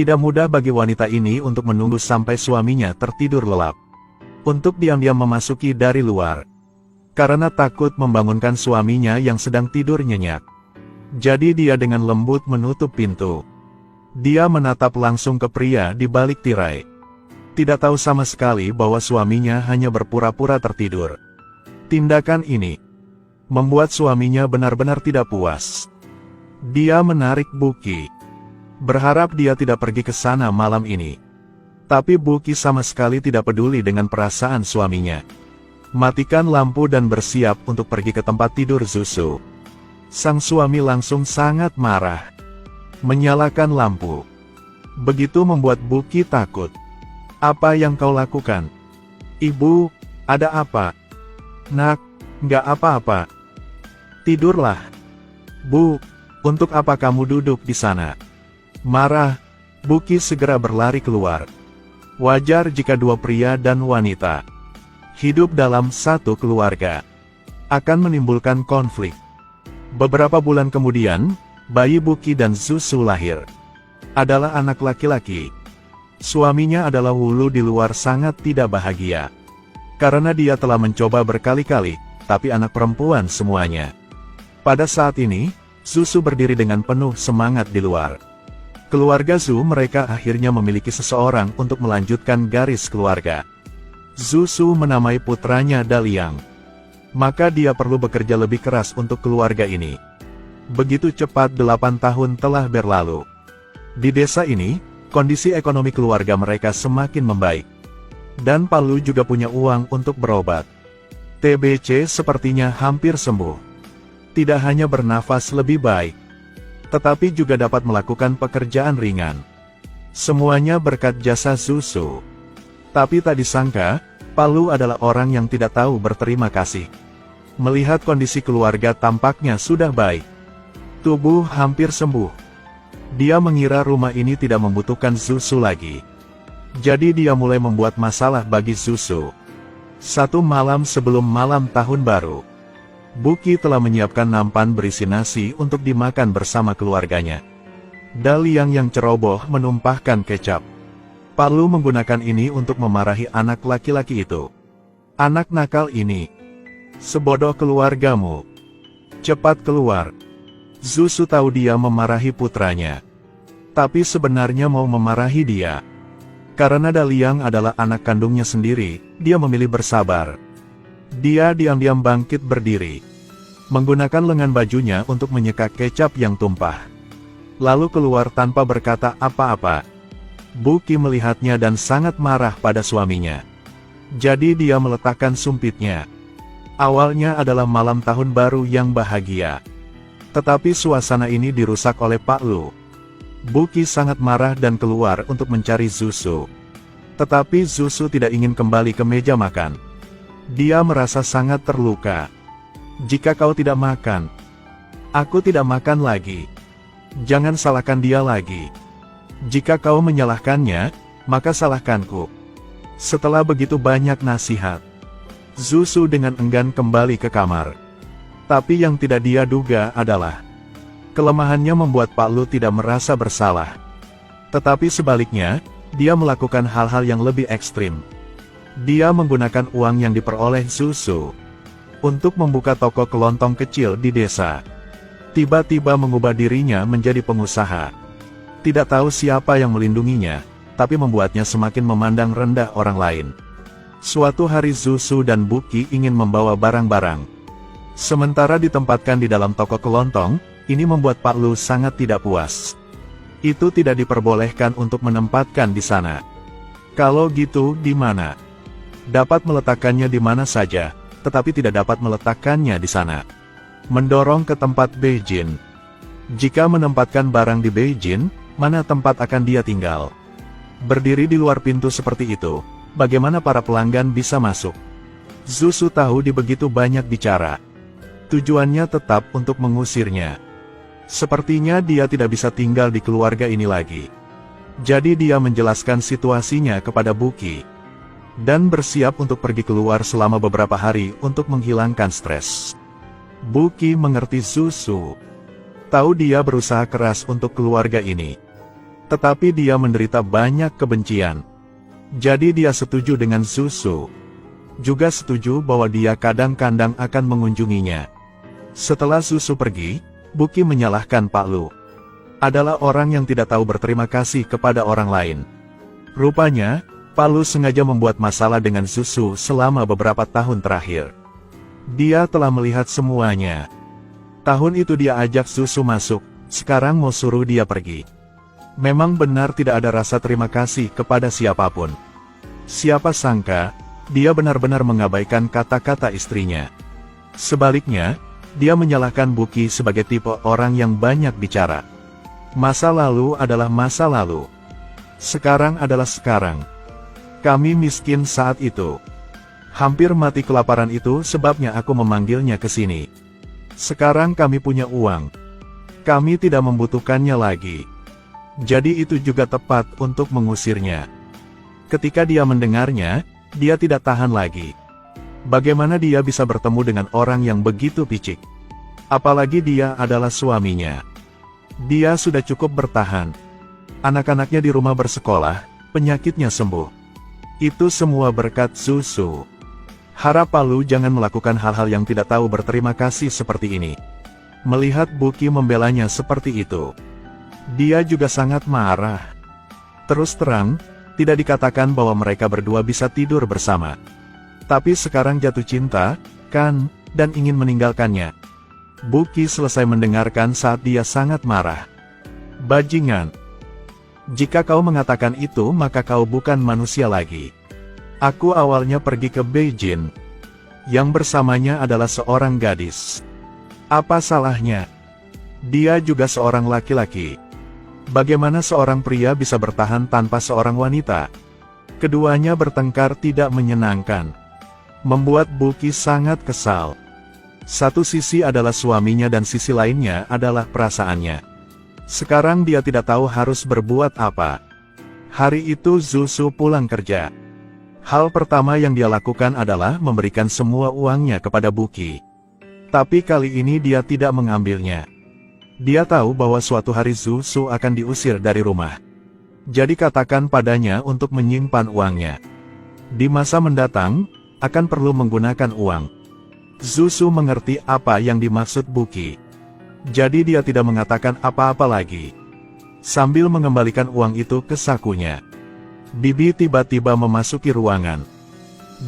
Tidak mudah bagi wanita ini untuk menunggu sampai suaminya tertidur lelap. Untuk diam-diam memasuki dari luar. Karena takut membangunkan suaminya yang sedang tidur nyenyak. Jadi dia dengan lembut menutup pintu. Dia menatap langsung ke pria di balik tirai. Tidak tahu sama sekali bahwa suaminya hanya berpura-pura tertidur. Tindakan ini membuat suaminya benar-benar tidak puas. Dia menarik Buki. Berharap dia tidak pergi ke sana malam ini. Tapi Buki sama sekali tidak peduli dengan perasaan suaminya. Matikan lampu dan bersiap untuk pergi ke tempat tidur Zusu. Sang suami langsung sangat marah. Menyalakan lampu. Begitu membuat Buki takut. Apa yang kau lakukan? Ibu, ada apa? Nak, nggak apa-apa. Tidurlah. Bu, untuk apa kamu duduk di sana? Marah, Buki segera berlari keluar. Wajar jika dua pria dan wanita hidup dalam satu keluarga akan menimbulkan konflik. Beberapa bulan kemudian, bayi Buki dan Zusu lahir. Adalah anak laki-laki. Suaminya adalah Wulu di luar sangat tidak bahagia. Karena dia telah mencoba berkali-kali, tapi anak perempuan semuanya. Pada saat ini, Zusu berdiri dengan penuh semangat di luar. Keluarga Zu mereka akhirnya memiliki seseorang untuk melanjutkan garis keluarga. Zusu menamai putranya Daliang. Maka dia perlu bekerja lebih keras untuk keluarga ini. Begitu cepat 8 tahun telah berlalu. Di desa ini, kondisi ekonomi keluarga mereka semakin membaik. Dan Palu juga punya uang untuk berobat. TBC sepertinya hampir sembuh. Tidak hanya bernafas lebih baik, tetapi juga dapat melakukan pekerjaan ringan. Semuanya berkat jasa Zusu. Tapi tak disangka, Palu adalah orang yang tidak tahu berterima kasih. Melihat kondisi keluarga tampaknya sudah baik. Tubuh hampir sembuh. Dia mengira rumah ini tidak membutuhkan Zusu lagi. Jadi dia mulai membuat masalah bagi Zusu. Satu malam sebelum malam tahun baru, Buki telah menyiapkan nampan berisi nasi untuk dimakan bersama keluarganya. Daliang yang ceroboh menumpahkan kecap. Palu menggunakan ini untuk memarahi anak laki-laki itu. Anak nakal ini. Sebodoh keluargamu. Cepat keluar. Zusu tahu dia memarahi putranya. Tapi sebenarnya mau memarahi dia. Karena Daliang adalah anak kandungnya sendiri, dia memilih bersabar. Dia diam-diam bangkit berdiri. Menggunakan lengan bajunya untuk menyeka kecap yang tumpah. Lalu keluar tanpa berkata apa-apa. Buki melihatnya dan sangat marah pada suaminya. Jadi dia meletakkan sumpitnya. Awalnya adalah malam tahun baru yang bahagia. Tetapi suasana ini dirusak oleh Pak Lu. Buki sangat marah dan keluar untuk mencari Zusu. Tetapi Zusu tidak ingin kembali ke meja makan. Dia merasa sangat terluka. Jika kau tidak makan, aku tidak makan lagi. Jangan salahkan dia lagi. Jika kau menyalahkannya, maka salahkanku. Setelah begitu banyak nasihat, Zusu dengan enggan kembali ke kamar. Tapi yang tidak dia duga adalah kelemahannya membuat Pak Lu tidak merasa bersalah. Tetapi sebaliknya, dia melakukan hal-hal yang lebih ekstrim. Dia menggunakan uang yang diperoleh Zusu untuk membuka toko kelontong kecil di desa. Tiba-tiba mengubah dirinya menjadi pengusaha. Tidak tahu siapa yang melindunginya, tapi membuatnya semakin memandang rendah orang lain. Suatu hari Zusu dan Buki ingin membawa barang-barang. Sementara ditempatkan di dalam toko kelontong, ini membuat Pak Lu sangat tidak puas. Itu tidak diperbolehkan untuk menempatkan di sana. Kalau gitu, di mana? Dapat meletakkannya di mana saja, tetapi tidak dapat meletakkannya di sana. Mendorong ke tempat Beijing. Jika menempatkan barang di Beijing, mana tempat akan dia tinggal? Berdiri di luar pintu seperti itu, bagaimana para pelanggan bisa masuk? Zusu tahu di begitu banyak bicara. Tujuannya tetap untuk mengusirnya. Sepertinya dia tidak bisa tinggal di keluarga ini lagi. Jadi dia menjelaskan situasinya kepada Buki. Dan bersiap untuk pergi keluar selama beberapa hari untuk menghilangkan stres. Buki mengerti Zusu. Tahu dia berusaha keras untuk keluarga ini. Tetapi dia menderita banyak kebencian. Jadi dia setuju dengan Zuzu. Juga setuju bahwa dia kadang-kadang akan mengunjunginya. Setelah Zuzu pergi, Buki menyalahkan Pak Lu. Adalah orang yang tidak tahu berterima kasih kepada orang lain. Rupanya, Pak Lu sengaja membuat masalah dengan Zuzu selama beberapa tahun terakhir. Dia telah melihat semuanya. Tahun itu dia ajak Zuzu masuk, sekarang mau suruh dia pergi. Memang benar tidak ada rasa terima kasih kepada siapapun. Siapa sangka, dia benar-benar mengabaikan kata-kata istrinya. Sebaliknya, dia menyalahkan Buki sebagai tipe orang yang banyak bicara. Masa lalu adalah masa lalu. Sekarang adalah sekarang. Kami miskin saat itu. Hampir mati kelaparan itu sebabnya aku memanggilnya ke sini. Sekarang kami punya uang. Kami tidak membutuhkannya lagi. Jadi itu juga tepat untuk mengusirnya. Ketika dia mendengarnya, dia tidak tahan lagi. Bagaimana dia bisa bertemu dengan orang yang begitu picik? Apalagi dia adalah suaminya. Dia sudah cukup bertahan. Anak-anaknya di rumah bersekolah, penyakitnya sembuh. Itu semua berkat Zuzu. Harap Pak Lu jangan melakukan hal-hal yang tidak tahu berterima kasih seperti ini. Melihat Buki membelanya seperti itu, dia juga sangat marah. Terus terang, tidak dikatakan bahwa mereka berdua bisa tidur bersama. Tapi sekarang jatuh cinta, kan, dan ingin meninggalkannya. Buki selesai mendengarkan saat dia sangat marah. Bajingan. Jika kau mengatakan itu maka kau bukan manusia lagi. Aku awalnya pergi ke Beijing. Yang bersamanya adalah seorang gadis. Apa salahnya? Dia juga seorang laki-laki. Bagaimana seorang pria bisa bertahan tanpa seorang wanita? Keduanya bertengkar tidak menyenangkan. Membuat Buki sangat kesal. Satu sisi adalah suaminya dan sisi lainnya adalah perasaannya. Sekarang dia tidak tahu harus berbuat apa. Hari itu Zuzu pulang kerja. Hal pertama yang dia lakukan adalah memberikan semua uangnya kepada Buki. Tapi kali ini dia tidak mengambilnya. Dia tahu bahwa suatu hari Zuzu akan diusir dari rumah. Jadi katakan padanya untuk menyimpan uangnya. Di masa mendatang, akan perlu menggunakan uang. Zuzu mengerti apa yang dimaksud Buki. Jadi dia tidak mengatakan apa-apa lagi. Sambil mengembalikan uang itu ke sakunya, Bibi tiba-tiba memasuki ruangan.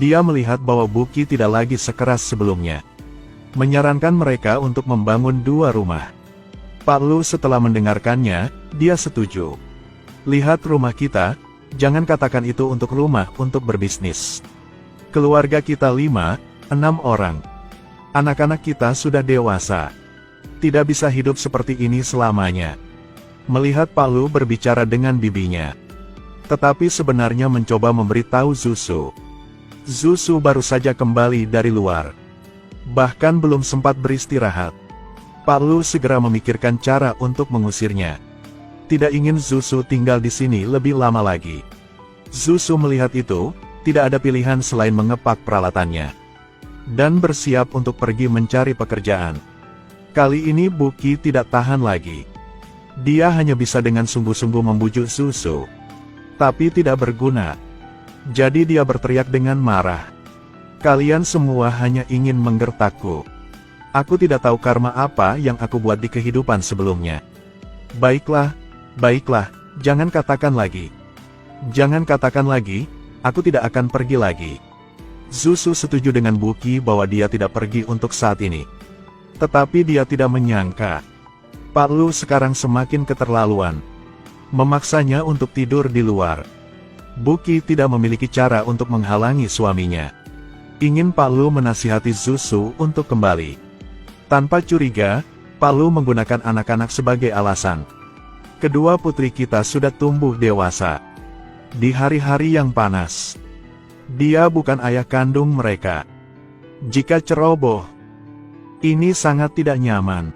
Dia melihat bahwa Buki tidak lagi sekeras sebelumnya. Menyarankan mereka untuk membangun 2 rumah. Pak Lu setelah mendengarkannya, dia setuju. Lihat rumah kita, jangan katakan itu untuk rumah untuk berbisnis. Keluarga kita 5-6 orang. Anak-anak kita sudah dewasa. Tidak bisa hidup seperti ini selamanya. Melihat Pak Lu berbicara dengan bibinya. Tetapi sebenarnya mencoba memberitahu Zuzu. Zuzu baru saja kembali dari luar. Bahkan belum sempat beristirahat. Pak Lu segera memikirkan cara untuk mengusirnya. Tidak ingin Zuzu tinggal di sini lebih lama lagi. Zuzu melihat itu, tidak ada pilihan selain mengepak peralatannya. Dan bersiap untuk pergi mencari pekerjaan. Kali ini Buki tidak tahan lagi. Dia hanya bisa dengan sungguh-sungguh membujuk Zuzu. Tapi tidak berguna. Jadi dia berteriak dengan marah. Kalian semua hanya ingin menggertakku. Aku tidak tahu karma apa yang aku buat di kehidupan sebelumnya. Baiklah, baiklah, jangan katakan lagi. Jangan katakan lagi, aku tidak akan pergi lagi. Zuzu setuju dengan Buki bahwa dia tidak pergi untuk saat ini. Tetapi dia tidak menyangka. Pak Lu sekarang semakin keterlaluan. Memaksanya untuk tidur di luar. Buki tidak memiliki cara untuk menghalangi suaminya. Ingin Pak Lu menasihati Zuzu untuk kembali. Tanpa curiga, Pak Lu menggunakan anak-anak sebagai alasan. Kedua putri kita sudah tumbuh dewasa. Di hari-hari yang panas. Dia bukan ayah kandung mereka. Jika ceroboh, ini sangat tidak nyaman.